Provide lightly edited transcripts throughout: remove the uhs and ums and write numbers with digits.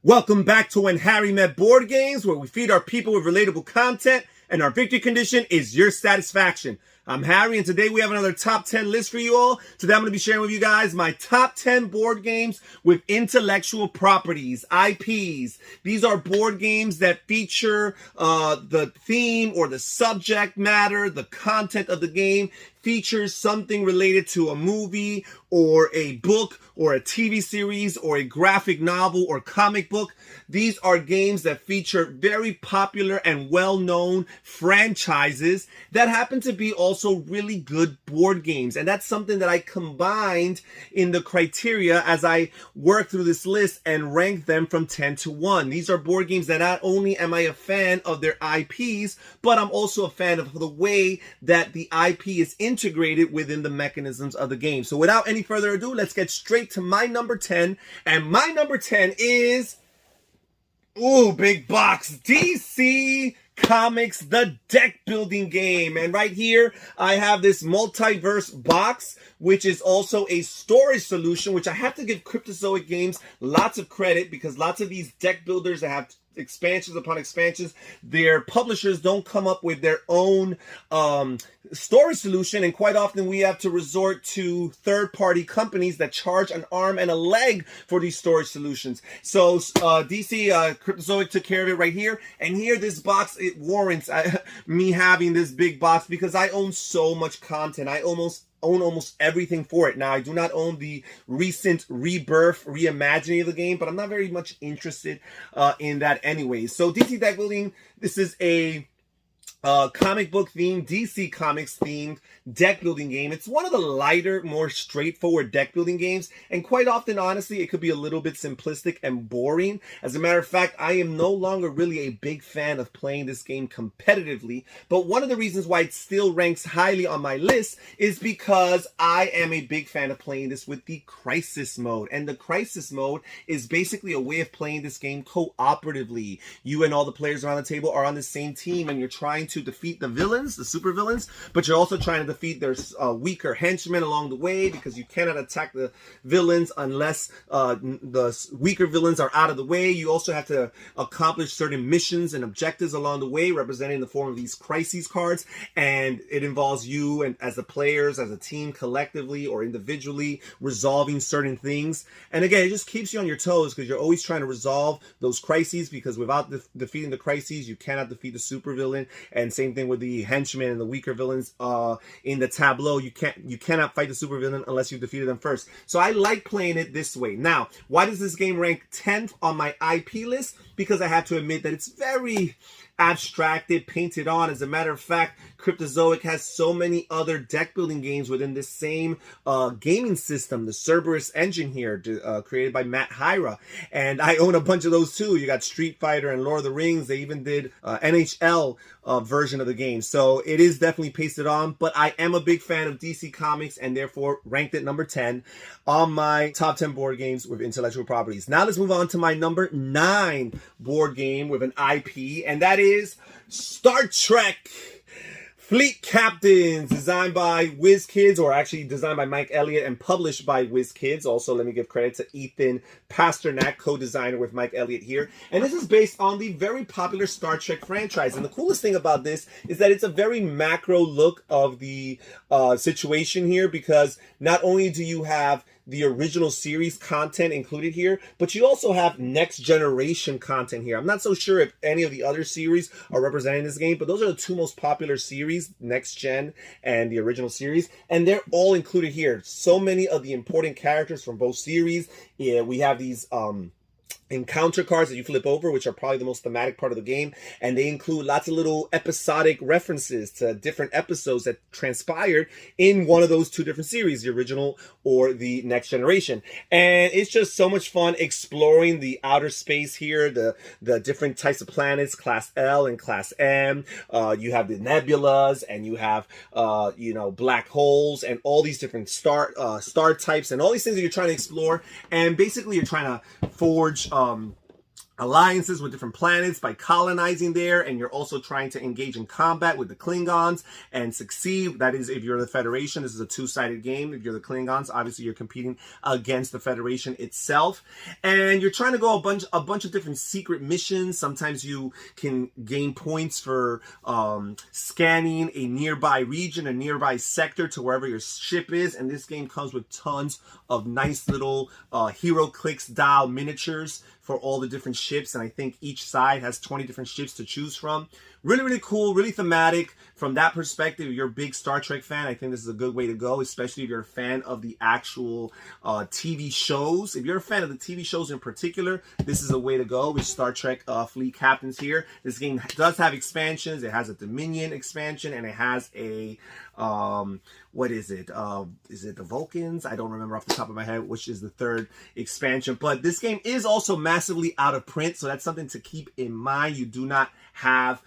Welcome back to When Harry Met Board Games, where we feed our people with relatable content, and our victory condition is your satisfaction. I'm Harry, and today we have another top 10 list for you all. Today I'm going to be sharing with you guys my top 10 board games with intellectual properties, IPs. These are board games that feature the theme or the subject matter, the content of the game features something related to a movie or a book or a TV series or a graphic novel or comic book. These are games that feature very popular and well-known franchises that happen to be also really good board games. And that's something that I combined in the criteria as I work through this list and rank them from 10 to 1. These are board games that not only am I a fan of their IPs, but I'm also a fan of the way that the IP is integrated within the mechanisms of the game. So without any further ado, let's get straight to my number 10. And my number 10 is, big box, DC Comics, the deck building game. And right here, I have this multiverse box, which is also a storage solution, which I have to give Cryptozoic Games lots of credit, because lots of these deck builders that have expansions upon expansions, their publishers don't come up with their own storage solution, and quite often we have to resort to third-party companies that charge an arm and a leg for these storage solutions. So DC Cryptozoic took care of it right here, and here this box, it warrants me having this big box because I own so much content. I own almost everything for it. Now, I do not own the recent rebirth, reimagining of the game, but I'm not very much interested in that anyway. So DC Deck Building, this is a comic book themed, DC Comics themed deck building game. It's one of the lighter, more straightforward deck building games, and quite often, honestly, it could be a little bit simplistic and boring. As a matter of fact, I am no longer really a big fan of playing this game competitively, but one of the reasons why it still ranks highly on my list is because I am a big fan of playing this with the Crisis Mode. And the Crisis Mode is basically a way of playing this game cooperatively. You and all the players around the table are on the same team, and you're trying to defeat the villains, the super villains, but you're also trying to defeat their weaker henchmen along the way, because you cannot attack the villains unless the weaker villains are out of the way. You also have to accomplish certain missions and objectives along the way, represented in the form of these crises cards, and it involves you and as the players, as a team, collectively or individually resolving certain things. And again, it just keeps you on your toes because you're always trying to resolve those crises, because without defeating the crises, you cannot defeat the super villain. And same thing with the henchmen and the weaker villains in the tableau. You cannot fight the super villain unless you defeated them first. So I like playing it this way. Now, why does this game rank 10th on my IP list? Because I have to admit that it's very abstracted, painted on. As a matter of fact, Cryptozoic has so many other deck building games within this same gaming system, the Cerberus engine here, created by Matt Hyra, and I own a bunch of those too. You got Street Fighter and Lord of the Rings. They even did NHL version of the game, so it is definitely pasted on. But I am a big fan of DC Comics, and therefore ranked at number 10 on my top 10 board games with intellectual properties. Now let's move on to my number 9 board game with an IP, and that is Star Trek Fleet Captains, designed by WizKids, or actually designed by Mike Elliott and published by WizKids. Also, let me give credit to Ethan Pasternak, co-designer with Mike Elliott here. And this is based on the very popular Star Trek franchise. And the coolest thing about this is that it's a very macro look of the situation here, because not only do you have the original series content included here, but you also have next generation content here. I'm not so sure if any of the other series are represented in this game, but those are the two most popular series, next gen and the original series, and they're all included here. So many of the important characters from both series. Yeah, we have these encounter cards that you flip over, which are probably the most thematic part of the game, and they include lots of little episodic references to different episodes that transpired in one of those two different series, the original or the next generation. And it's just so much fun exploring the outer space here, the different types of planets, class L and class M. You have the nebulas, and you have black holes, and all these different star types, and all these things that you're trying to explore. And basically you're trying to forge alliances with different planets by colonizing there, and you're also trying to engage in combat with the Klingons and succeed. That is, if you're the Federation, this is a two-sided game. If you're the Klingons, obviously you're competing against the Federation itself, and you're trying to go a bunch of different secret missions. Sometimes you can gain points for scanning a nearby region, a nearby sector to wherever your ship is, and this game comes with tons of nice little hero clicks style miniatures for all the different ships, and I think each side has 20 different ships to choose from. Really, really cool, really thematic. From that perspective, if you're a big Star Trek fan, I think this is a good way to go, especially if you're a fan of the actual TV shows. If you're a fan of the TV shows in particular, this is a way to go with Star Trek Fleet Captains here. This game does have expansions. It has a Dominion expansion, and it has a, what is it? Is it the Vulcans? I don't remember off the top of my head, which is the third expansion. But this game is also massively out of print, so that's something to keep in mind. You do not have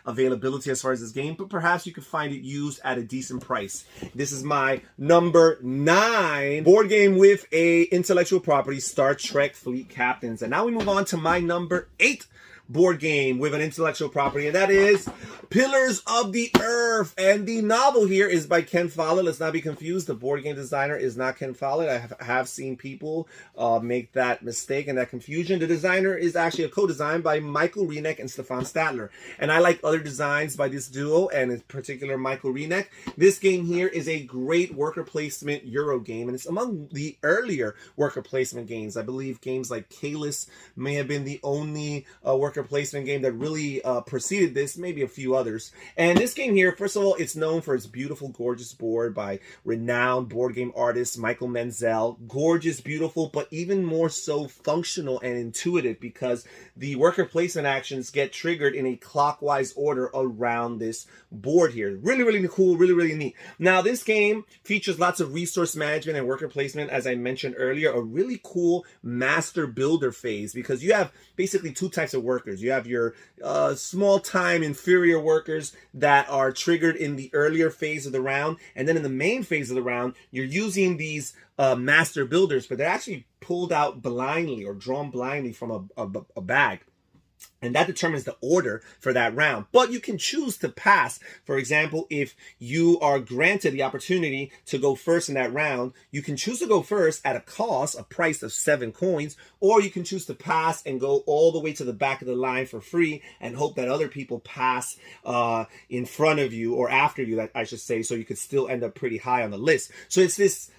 availability as far as this game, but perhaps you could find it used at a decent price. This is my number 9 board game with a intellectual property, Star Trek Fleet Captains. And now we move on to my number 8 board game with an intellectual property, and that is Pillars of the Earth. And the novel here is by Ken Follett. Let's not be confused. The board game designer is not Ken Follett. I have seen people make that mistake and that confusion. The designer is actually a co-design by Michael Renek and Stefan Statler. And I like other designs by this duo, and in particular Michael Renek. This game here is a great worker placement Euro game, and it's among the earlier worker placement games. I believe games like Kalis may have been the only worker placement game that really preceded this, maybe a few others. And this game here, first of all, it's known for its beautiful, gorgeous board by renowned board game artist Michael Menzel. Gorgeous, beautiful, but even more so functional and intuitive, because the worker placement actions get triggered in a clockwise order around this board here. Really, really cool, really, really neat. Now, this game features lots of resource management and worker placement, as I mentioned earlier. A really cool master builder phase, because you have basically two types of workers. You have your small time inferior workers that are triggered in the earlier phase of the round, and then in the main phase of the round, you're using these master builders, but they're actually pulled out blindly or drawn blindly from a bag. And that determines the order for that round. But you can choose to pass. For example, if you are granted the opportunity to go first in that round, you can choose to go first at a price of 7 coins, or you can choose to pass and go all the way to the back of the line for free and hope that other people pass in front of you, or after you, that I should say, so you could still end up pretty high on the list. So it's this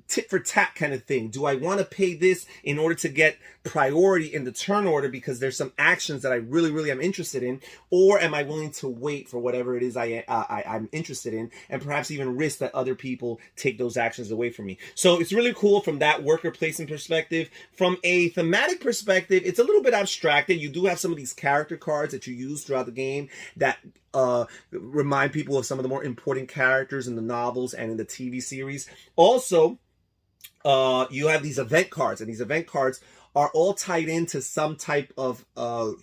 tit for tat kind of thing. Do I want to pay this in order to get priority in the turn order because there's some actions that I really, really am interested in, or am I willing to wait for whatever it is I'm interested in, and perhaps even risk that other people take those actions away from me? So it's really cool from that worker placement perspective. From a thematic perspective, it's a little bit abstracted. You do have some of these character cards that you use throughout the game that remind people of some of the more important characters in the novels and in the TV series. Also, you have these event cards, and these event cards are all tied into some type of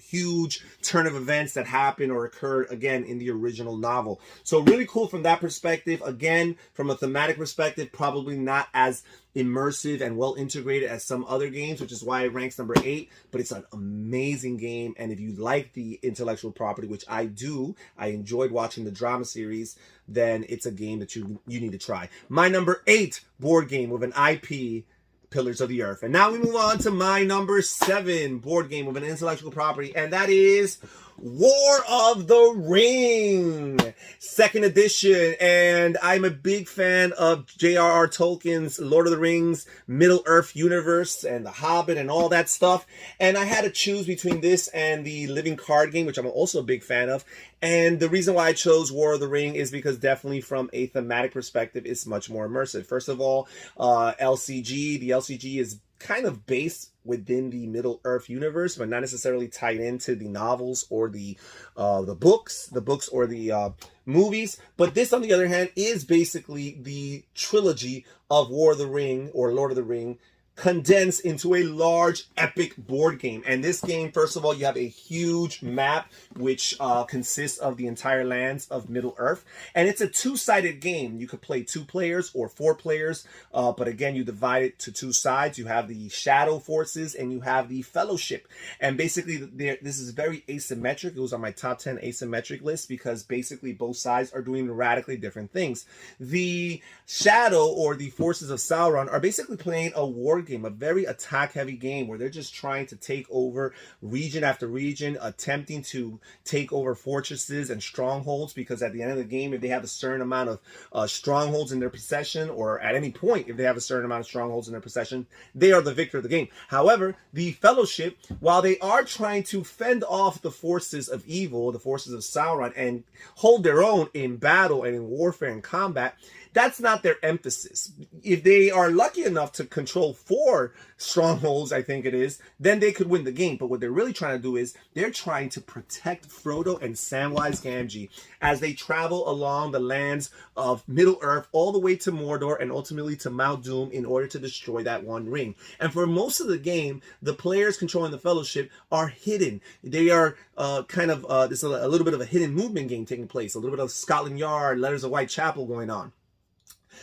huge turn of events that happen or occurred, again, in the original novel. So really cool from that perspective. Again, from a thematic perspective, probably not as immersive and well integrated as some other games, which is why it ranks number 8, but it's an amazing game. And if you like the intellectual property, which I do, I enjoyed watching the drama series, then it's a game that you need to try. My number 8 board game with an IP, Pillars of the Earth. And now we move on to my number 7 board game with an intellectual property, and that is War of the Ring, 2nd edition. And I'm a big fan of J.R.R. Tolkien's Lord of the Rings, Middle-earth universe, and The Hobbit and all that stuff. And I had to choose between this and the Living Card game, which I'm also a big fan of. And the reason why I chose War of the Ring is because definitely from a thematic perspective, it's much more immersive. First of all, LCG. The LCG is kind of based within the Middle-earth universe, but not necessarily tied into the novels or the books or the movies. But this, on the other hand, is basically the trilogy of War of the Ring or Lord of the Ring condensed into a large epic board game. And this game, first of all, you have a huge map which consists of the entire lands of Middle Earth, and it's a two-sided game. You could play 2 players or 4 players, but again, you divide it to 2 sides. You have the shadow forces and you have the fellowship, and basically this is very asymmetric. It was on my top 10 asymmetric list because basically both sides are doing radically different things. The shadow or the forces of Sauron are basically playing a war game, a very attack-heavy game where they're just trying to take over region after region, attempting to take over fortresses and strongholds, because at the end of the game, if they have a certain amount of strongholds in their possession, or at any point, if they have a certain amount of strongholds in their possession, they are the victor of the game. However, the Fellowship, while they are trying to fend off the forces of evil, the forces of Sauron, and hold their own in battle and in warfare and combat, that's not their emphasis. If they are lucky enough to control 4 strongholds, I think it is, then they could win the game. But what they're really trying to do is they're trying to protect Frodo and Samwise Gamgee as they travel along the lands of Middle Earth all the way to Mordor and ultimately to Mount Doom in order to destroy that one ring. And for most of the game, the players controlling the Fellowship are hidden. They are there's a little bit of a hidden movement game taking place, a little bit of Scotland Yard, Letters of Whitechapel going on.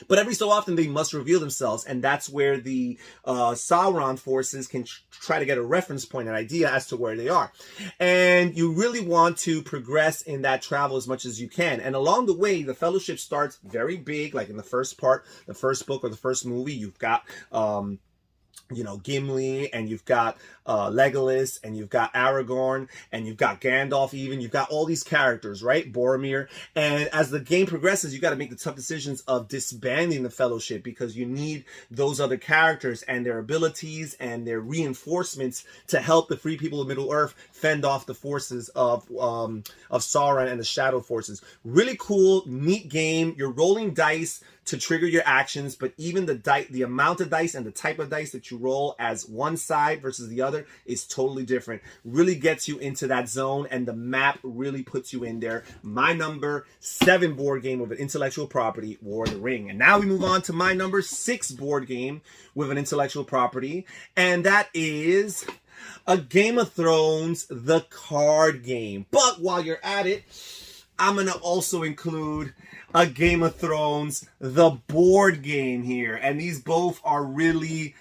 But every so often they must reveal themselves, and that's where the Sauron forces can try to get a reference point, an idea as to where they are. And you really want to progress in that travel as much as you can. And along the way, the Fellowship starts very big, like in the first part, the first book or the first movie. You've got Gimli, and you've got Legolas, and you've got Aragorn, and you've got Gandalf even. You've got all these characters, right? Boromir. And as the game progresses, you got to make the tough decisions of disbanding the Fellowship, because you need those other characters and their abilities and their reinforcements to help the free people of Middle-earth fend off the forces of Sauron and the Shadow forces. Really cool, neat game. You're rolling dice to trigger your actions, but even the amount of dice and the type of dice that you roll as one side versus the other is totally different. Really gets you into that zone, and the map really puts you in there. My number 7 board game with an intellectual property, War of the Ring. And now we move on to my number 6 board game with an intellectual property, and that is a Game of Thrones, the card game. But while you're at it, I'm going to also include a Game of Thrones, the board game here. And these both are really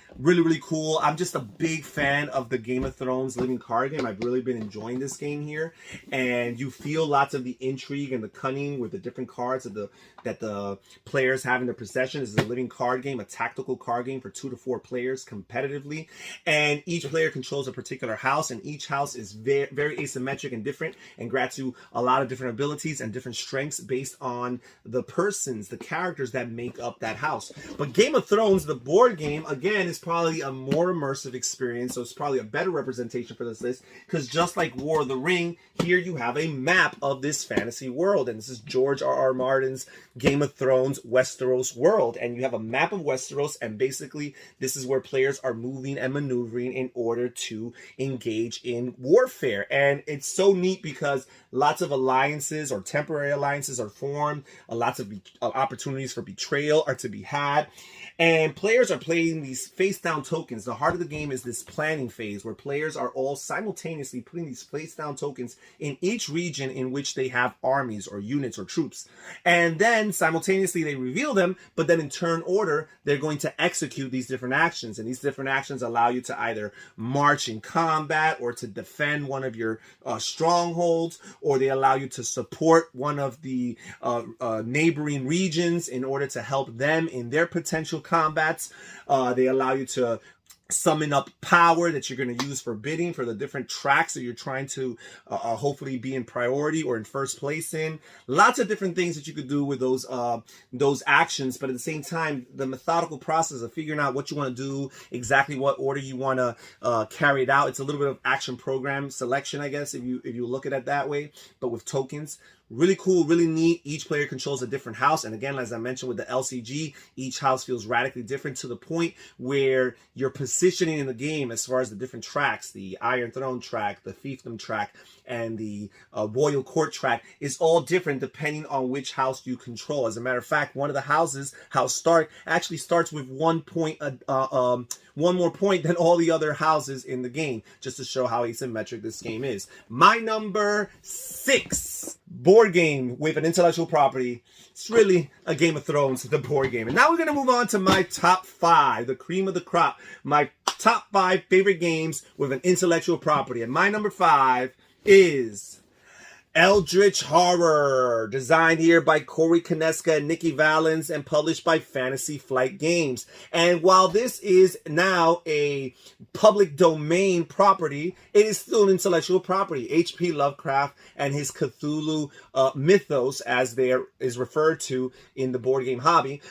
cool. I'm just a big fan of the Game of Thrones living card game. I've really been enjoying this game here. And you feel lots of the intrigue and the cunning with the different cards that the players have in their possession. This is a living card game, a tactical card game for 2 to 4 players competitively. And each player controls a particular house, and each house is very asymmetric and different, and grants you a lot of different abilities and different strengths based on the persons, the characters that make up that house. But Game of Thrones, the board game, again, is probably a more immersive experience, so it's probably a better representation for this list, because just like War of the Ring, here you have a map of this fantasy world, and this is George R.R. Martin's Game of Thrones Westeros world, and you have a map of Westeros, and basically this is where players are moving and maneuvering in order to engage in warfare. And it's so neat because lots of alliances or temporary alliances are formed, lots of opportunities for betrayal are to be had. And players are playing these face-down tokens. The heart of the game is this planning phase where players are all simultaneously putting these face-down tokens in each region in which they have armies or units or troops. And then simultaneously they reveal them, but then in turn order, they're going to execute these different actions. And these different actions allow you to either march in combat or to defend one of your strongholds, or they allow you to support one of the neighboring regions in order to help them in their potential combats. They allow you to summon up power that you're going to use for bidding for the different tracks that you're trying to hopefully be in priority or in first place in. Lots of different things that you could do with those actions, but at the same time, the methodical process of figuring out what you want to do, exactly what order you want to carry it out. It's a little bit of action program selection, I guess, if you look at it that way, but with tokens. Really cool, really neat. Each player controls a different house. And again, as I mentioned with the LCG, each house feels radically different to the point where your positioning in the game as far as the different tracks, the Iron Throne track, the Fiefdom track, and the Royal Court track is all different depending on which house you control. As a matter of fact, one of the houses, House Stark, actually starts with 1 point, one more point than all the other houses in the game, just to show how asymmetric this game is. My number 6 board game with an intellectual property. It's really a Game of Thrones, the board game. And now we're going to move on to my top 5, the cream of the crop. My top 5 favorite games with an intellectual property. And my number 5 is Eldritch Horror, designed here by Corey Koneska and Nikki Valens and published by Fantasy Flight Games. And while this is now a public domain property, it is still an intellectual property. H.P. Lovecraft and his Cthulhu mythos, as there is referred to in the board game hobby.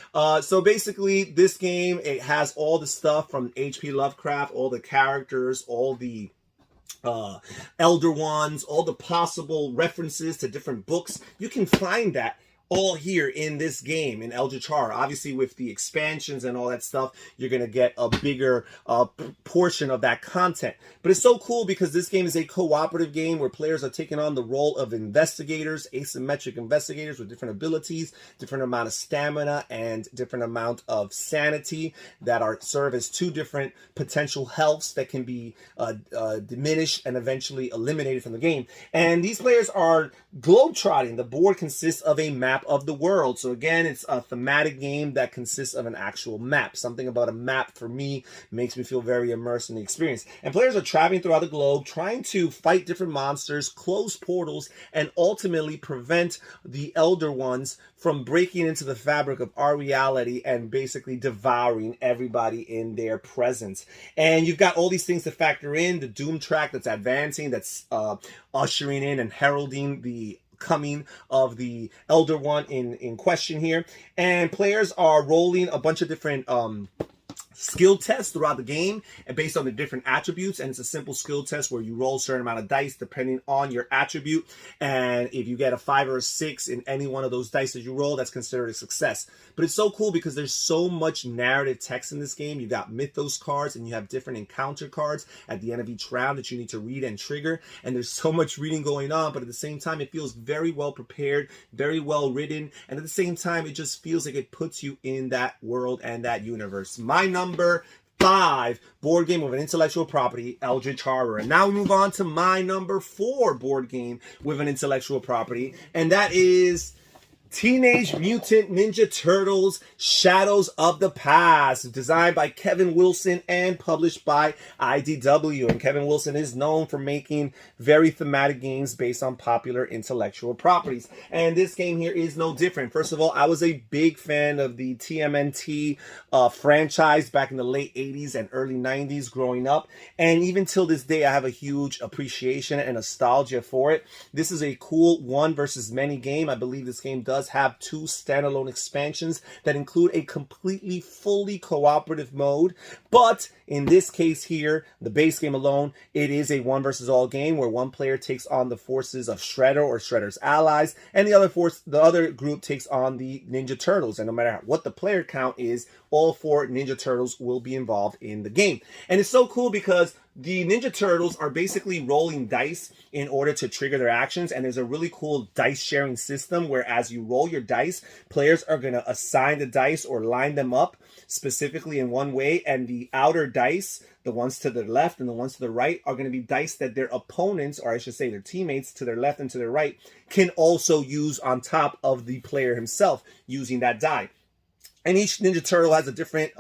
So basically, this game, it has all the stuff from H.P. Lovecraft, all the characters, all the Elder Ones, all the possible references to different books. You can find that all here in this game, in Eldritch Horror. Obviously, with the expansions and all that stuff, you're going to get a bigger portion of that content. But it's so cool because this game is a cooperative game where players are taking on the role of investigators, asymmetric investigators with different abilities, different amount of stamina, and different amount of sanity that serve as 2 different potential healths that can be diminished and eventually eliminated from the game. And these players are globetrotting. The board consists of a map of the world. So again, it's a thematic game that consists of an actual map. Something about a map for me makes me feel very immersed in the experience. And players are traveling throughout the globe, trying to fight different monsters, close portals, and ultimately prevent the Elder Ones from breaking into the fabric of our reality and basically devouring everybody in their presence. And you've got all these things to factor in. The Doom track that's advancing, that's ushering in and heralding the coming of the Elder One in question here. And players are rolling a bunch of different skill tests throughout the game and based on the different attributes, and it's a simple skill test where you roll a certain amount of dice depending on your attribute, and if you get a 5 or a 6 in any one of those dice that you roll, that's considered a success. But it's so cool because there's so much narrative text in this game. You got mythos cards and you have different encounter cards at the end of each round that you need to read and trigger, and there's so much reading going on, but at the same time it feels very well prepared, very well written, and at the same time it just feels like it puts you in that world and that universe. My number 5 board game with an intellectual property, Eldritch Horror. And now we move on to my number 4 board game with an intellectual property, and that is Teenage Mutant Ninja Turtles Shadows of the Past, designed by Kevin Wilson and published by IDW. And Kevin Wilson is known for making very thematic games based on popular intellectual properties. And this game here is no different. First of all, I was a big fan of the TMNT franchise back in the late 80s and early 90s growing up. And even till this day, I have a huge appreciation and nostalgia for it. This is a cool one versus many game. I believe this game does have 2 standalone expansions that include a completely fully cooperative mode, but in this case here, the base game alone, it is a 1 versus all game where one player takes on the forces of Shredder or Shredder's allies, and the other group takes on the Ninja Turtles. And no matter what the player count is, all 4 Ninja Turtles will be involved in the game. And it's so cool because the Ninja Turtles are basically rolling dice in order to trigger their actions, and there's a really cool dice sharing system where as you roll your dice, players are going to assign the dice or line them up specifically in one way, and the outer dice, the ones to the left and the ones to the right, are going to be dice that their opponents, or I should say their teammates to their left and to their right, can also use on top of the player himself using that die. And each Ninja Turtle has a different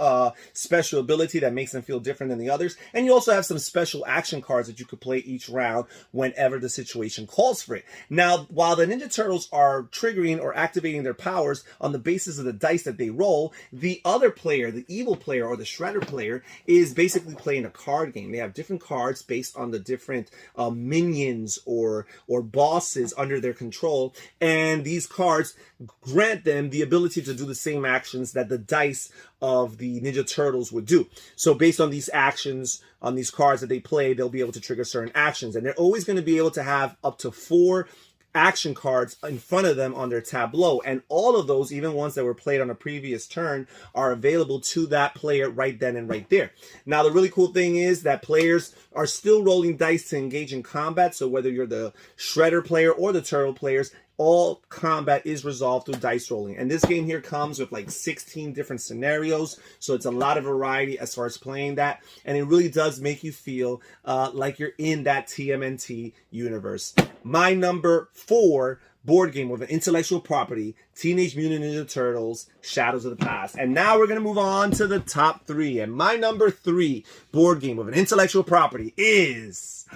special ability that makes them feel different than the others. And you also have some special action cards that you could play each round whenever the situation calls for it. Now, while the Ninja Turtles are triggering or activating their powers on the basis of the dice that they roll, the other player, the evil player or the Shredder player, is basically playing a card game. They have different cards based on the different minions or bosses under their control. And these cards grant them the ability to do the same actions that the dice of the Ninja Turtles would do. So based on these actions, on these cards that they play, they'll be able to trigger certain actions. And they're always going to be able to have up to 4 action cards in front of them on their tableau. And all of those, even ones that were played on a previous turn, are available to that player right then and right there. Now, the really cool thing is that players are still rolling dice to engage in combat. So whether you're the Shredder player or the Turtle players, all combat is resolved through dice rolling. And this game here comes with like 16 different scenarios. So it's a lot of variety as far as playing that. And it really does make you feel like you're in that TMNT universe. My number 4 board game with an intellectual property, Teenage Mutant Ninja Turtles, Shadows of the Past. And now we're going to move on to the top 3. And my number 3 board game with an intellectual property is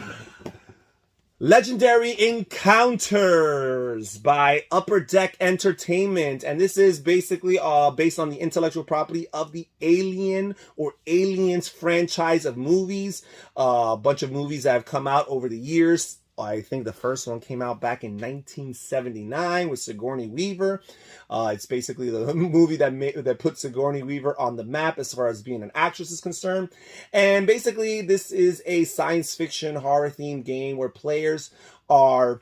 Legendary Encounters by Upper Deck Entertainment. And this is basically based on the intellectual property of the Alien or Aliens franchise of movies. A bunch of movies that have come out over the years. I think the first one came out back in 1979 with Sigourney Weaver. It's basically the movie that put Sigourney Weaver on the map as far as being an actress is concerned. And basically, this is a science fiction horror themed game where players are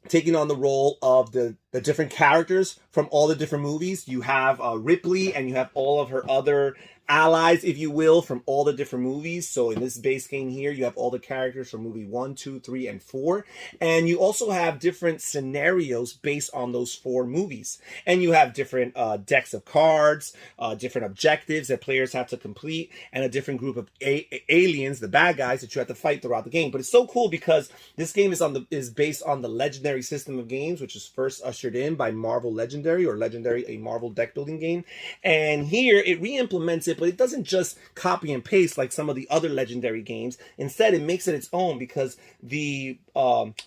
taking on the role of the different characters from all the different movies. You have Ripley, and you have all of her other allies, if you will, from all the different movies. So in this base game here, you have all the characters from movie 1, 2, 3, and 4. And you also have different scenarios based on those 4 movies. And you have different decks of cards, different objectives that players have to complete, and a different group of aliens, the bad guys, that you have to fight throughout the game. But it's so cool because this game is based on the Legendary system of games, which is first ushered in by Marvel Legendary, or Legendary, a Marvel deck building game. And here it re-implements it, but it doesn't just copy and paste like some of the other Legendary games. Instead, it makes it its own because the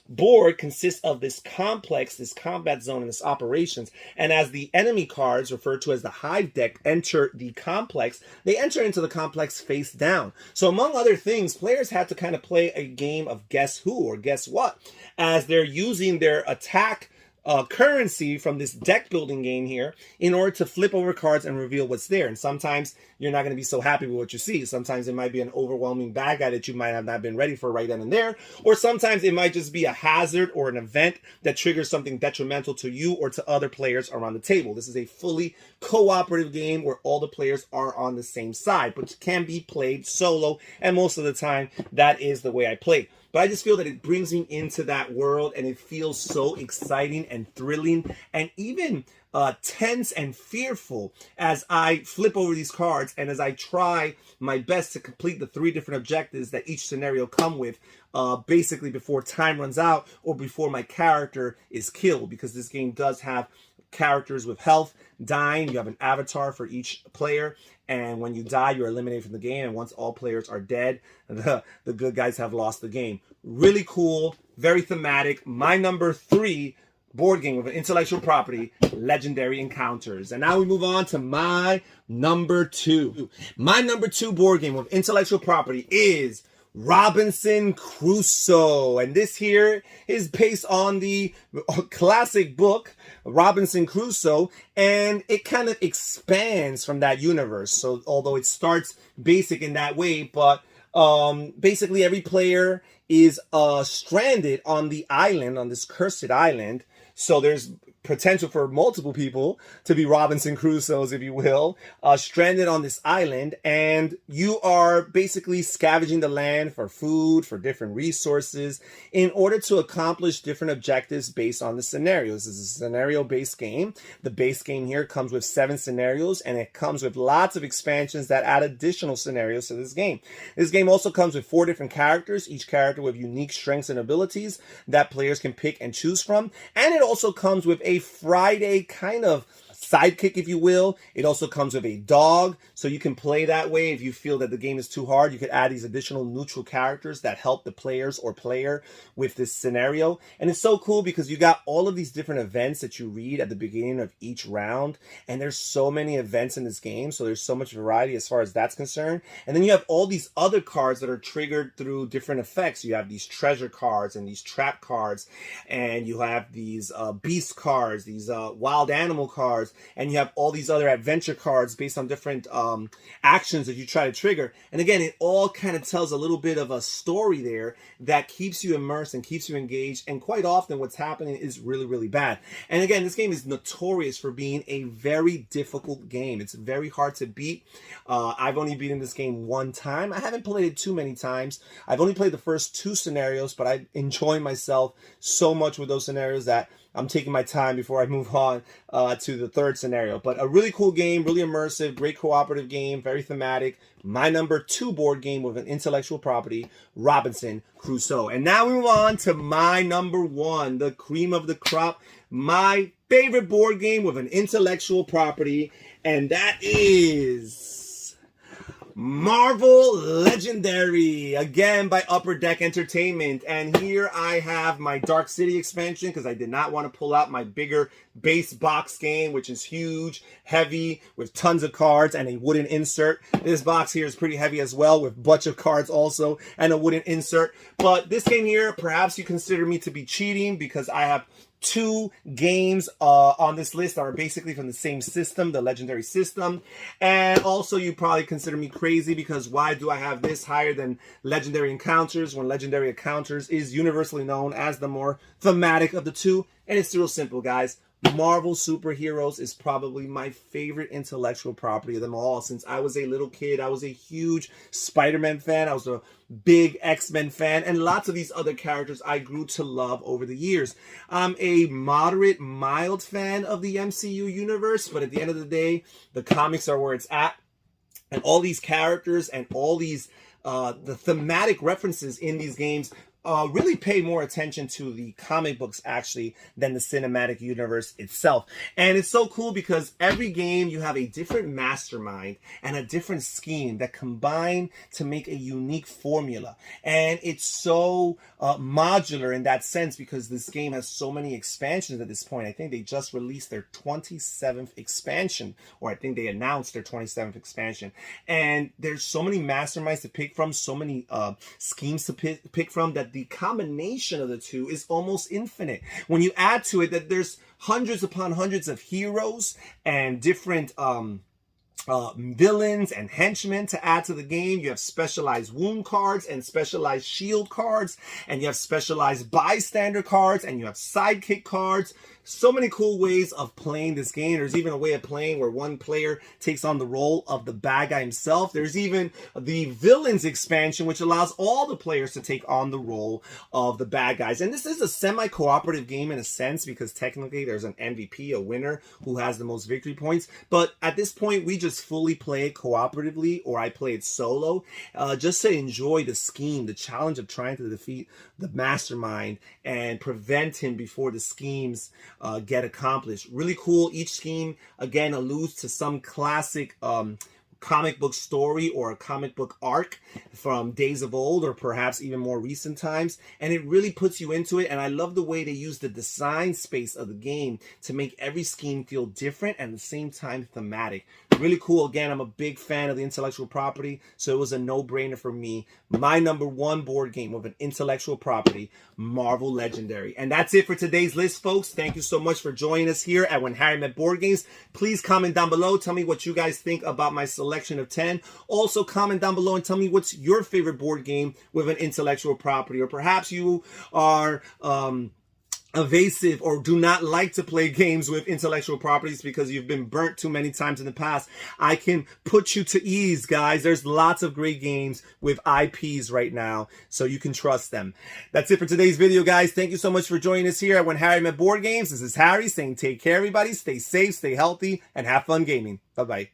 board consists of this complex, this combat zone, and this operations. And as the enemy cards, referred to as the Hive deck, enter the complex, they enter into the complex face down. So among other things, players had to kind of play a game of guess who or guess what, as they're using their attack currency from this deck building game here in order to flip over cards and reveal what's there. And sometimes you're not going to be so happy with what you see. Sometimes it might be an overwhelming bad guy that you might have not been ready for right then and there. Or sometimes it might just be a hazard or an event that triggers something detrimental to you or to other players around the table. This is a fully cooperative game where all the players are on the same side, but can be played solo. And most of the time, that is the way I play. But I just feel that it brings me into that world, and it feels so exciting and thrilling and even tense and fearful as I flip over these cards and as I try my best to complete the 3 different objectives that each scenario come with, basically before time runs out or before my character is killed, because this game does have characters with health dying. You have an avatar for each player, and when you die, you're eliminated from the game. And once all players are dead, the good guys have lost the game. Really cool, very thematic. My number 3 board game with an intellectual property, Legendary Encounters. And now we move on to my number 2. My number 2 board game with intellectual property is Robinson Crusoe. And this here is based on the classic book, Robinson Crusoe, and it kind of expands from that universe. So although it starts basic in that way, but basically every player is stranded on the island, on this cursed island. So there's potential for multiple people to be Robinson Crusoes, if you will, stranded on this island, and you are basically scavenging the land for food, for different resources, in order to accomplish different objectives based on the scenarios. This is a scenario-based game. The base game here comes with 7 scenarios, and it comes with lots of expansions that add additional scenarios to this game. This game also comes with 4 different characters, each character with unique strengths and abilities that players can pick and choose from, and it also comes with a Friday kind of sidekick, if you will. It also comes with a dog, so you can play that way. If you feel that the game is too hard, you could add these additional neutral characters that help the players or player with this scenario. And it's so cool because you got all of these different events that you read at the beginning of each round, and there's so many events in this game, so there's so much variety as far as that's concerned. And then you have all these other cards that are triggered through different effects. You have these treasure cards and these trap cards, and you have these beast cards, these wild animal cards, cards, and you have all these other adventure cards based on different actions that you try to trigger. And again, it all kind of tells a little bit of a story there that keeps you immersed and keeps you engaged, and quite often what's happening is really, really bad. And again, this game is notorious for being a very difficult game. It's very hard to beat. I've only beaten this game one time. I haven't played it too many times. I've only played the first 2 scenarios, but I enjoy myself so much with those scenarios that I'm taking my time before I move on to the 3rd scenario. But a really cool game, really immersive, great cooperative game, very thematic. My number 2 board game with an intellectual property, Robinson Crusoe. And now we move on to my number 1, the cream of the crop, my favorite board game with an intellectual property, and that is Marvel Legendary, again by Upper Deck Entertainment. And here I have my Dark City expansion because I did not want to pull out my bigger base box game, which is huge, heavy, with tons of cards and a wooden insert. This box here is pretty heavy as well, with a bunch of cards also and a wooden insert. But this game here, perhaps you consider me to be cheating because I have 2 games on this list that are basically from the same system, the Legendary system. And also you probably consider me crazy because why do I have this higher than Legendary Encounters when Legendary Encounters is universally known as the more thematic of the 2? And it's real simple, guys. Marvel superheroes is probably my favorite intellectual property of them all. Since I was a little kid, I was a huge Spider-Man fan. I was a big X-Men fan, and lots of these other characters I grew to love over the years. I'm a moderate, mild fan of the MCU universe, but at the end of the day, the comics are where it's at. And all these characters and all these the thematic references in these games really pay more attention to the comic books actually than the cinematic universe itself. And it's so cool because every game you have a different mastermind and a different scheme that combine to make a unique formula. And it's so modular in that sense because this game has so many expansions at this point. I think they just released their 27th expansion, or I think they announced their 27th expansion. And there's so many masterminds to pick from, so many schemes to pick from, that the combination of the 2 is almost infinite. When you add to it that there's hundreds upon hundreds of heroes and different villains and henchmen to add to the game. You have specialized wound cards and specialized shield cards, and you have specialized bystander cards, and you have sidekick cards. So many cool ways of playing this game. There's even a way of playing where one player takes on the role of the bad guy himself. There's even the villains expansion, which allows all the players to take on the role of the bad guys. And this is a semi-cooperative game in a sense because technically there's an MVP, a winner, who has the most victory points. But at this point, we just fully play it cooperatively, or I play it solo, just to enjoy the scheme, the challenge of trying to defeat the mastermind and prevent him before the schemes get accomplished. Really cool. Each scheme, again, alludes to some classic comic book story or a comic book arc from days of old or perhaps even more recent times, and it really puts you into it. And I love the way they use the design space of the game to make every scheme feel different and at the same time thematic. Really cool. Again, I'm a big fan of the intellectual property, so it was a no-brainer for me. My number 1 board game with an intellectual property, Marvel Legendary. And that's it for today's list, folks. Thank you so much for joining us here at When Harry Met Board Games. Please comment down below. Tell me what you guys think about my selection of 10. Also, comment down below and tell me what's your favorite board game with an intellectual property. Or perhaps you are evasive or do not like to play games with intellectual properties because you've been burnt too many times in the past. I can put you to ease, guys. There's lots of great games with IPs right now, so you can trust them. That's it for today's video, guys. Thank you so much for joining us here at When Harry Met Board Games. This is Harry saying take care, everybody. Stay safe, stay healthy, and have fun gaming. Bye-bye.